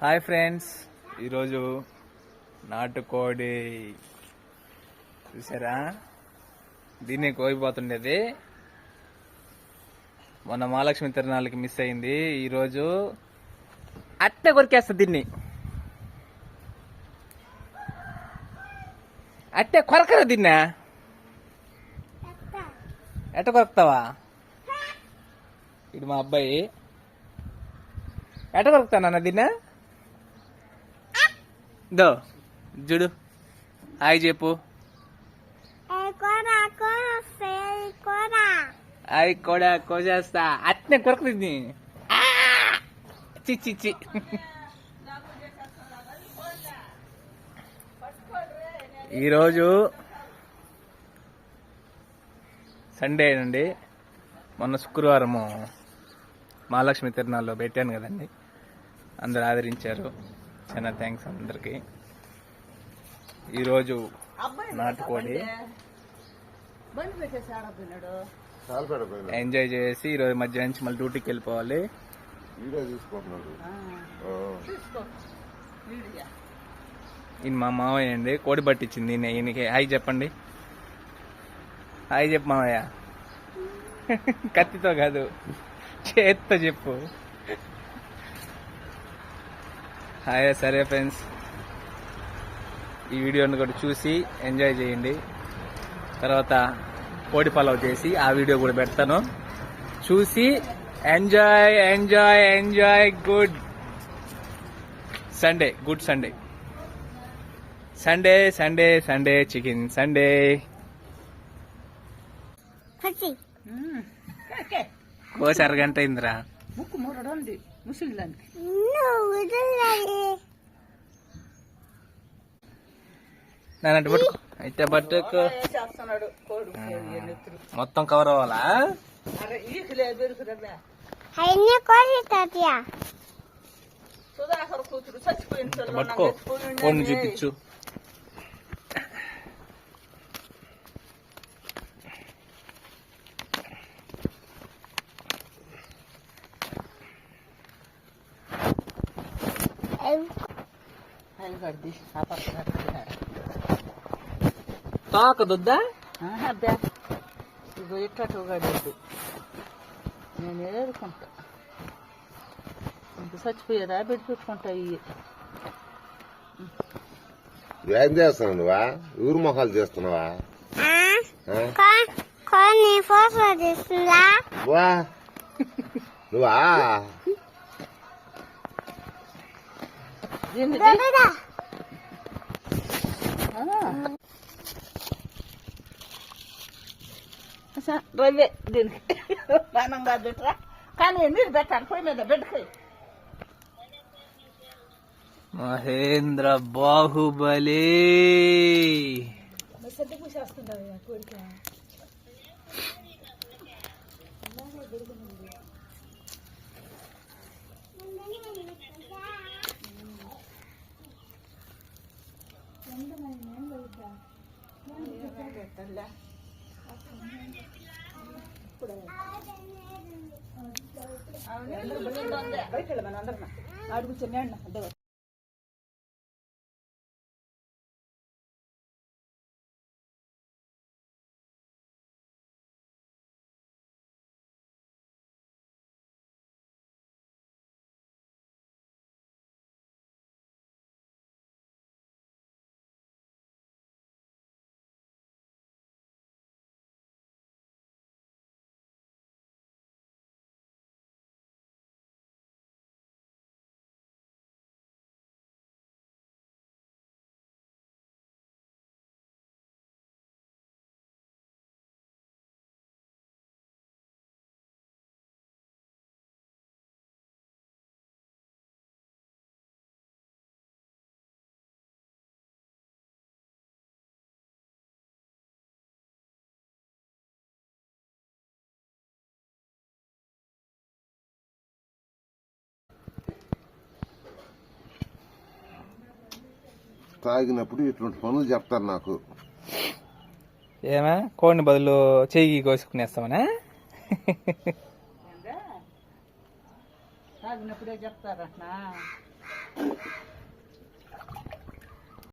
Hi friends, ఈరోజు నాటుకోడి చూసారా, దీన్ని కోయిపోతుండేది. మొన్న మహాలక్ష్మి తిరునాళ్ళకి మిస్ అయింది. ఈరోజు అట్టే కొరికేస్తా, దీన్ని అట్టే కొరకరా. దీన్నా ఎట్ట కొరుకుతావా? ఇది మా అబ్బాయి. ఎట్ట కొరుకుతానన్న దీన్నా? దో చూడు, హాయ్ చెప్పు. హాయ్ కూడా కోసేస్తా. అట్నే కొరకుతుంది. చిచ్చి ఈరోజు సండే అండి. మొన్న శుక్రవారము మహాలక్ష్మి తిరునాళ్ళలో పెట్టాను కదండి, అందరు ఆదరించారు. చాలా థ్యాంక్స్ అందరికి. ఈరోజు నాటుకోడి ఎంజాయ్ చేసి ఈరోజు మధ్యాహ్నం నుంచి మళ్ళీ డ్యూటీకి వెళ్ళిపోవాలి. ఈయన మా మావయ్య అండి, కోడి పట్టించింది ఈయనకి. హాయ్ చెప్పండి. హాయ్ చెప్పు మావయ్య. కత్తితో కాదు, చేత్తో చెప్పు. హాయ్. సరే ఫ్రెండ్స్, ఈ వీడియోని కూడా చూసి ఎంజాయ్ చేయండి. తర్వాత కోడి పలావ్ చేసి ఆ వీడియో కూడా పెడతాను. చూసి enjoy enjoy enjoy. Good Sunday, good Sunday. Sunday Sunday Sunday chicken Sunday. కోసి అరగంట అయిందిరా. ముక్కు మూరడు ఉంది ముసలిదానికి. నానంటే పట్టుకో, అయితే పట్టుకో. మొత్తం కవర్ అవ్వాలా? పట్టుకో, ఫోన్ చూపించు. తాకదొద్దా? ఇగో ఇట్లా గడద్దు, నేను ఏరుకుంటా. ఇంక చచ్చిపోయేదా బిడ్డ పెట్టుకుంటా. ఇవి ఏం చేస్తున్నావు? నువ్వా ఊరు మొహాలు చేస్తున్నావా? నువ్వా రవ్వే దీనికి మనం కాదుట్రా. కానీ నీరు పెట్టాలి పొయ్యి మీద బిడ్డకి. మహేంద్ర బాహుబలి. అడుగు చిన్న తాగినప్పుడు ఇటువంటి పనులు చెప్తారు నాకు. ఏమా కోడిని బదులు చెయ్యి కోసుకునేస్తామనా? తాగినప్పుడే చెప్తారట్నా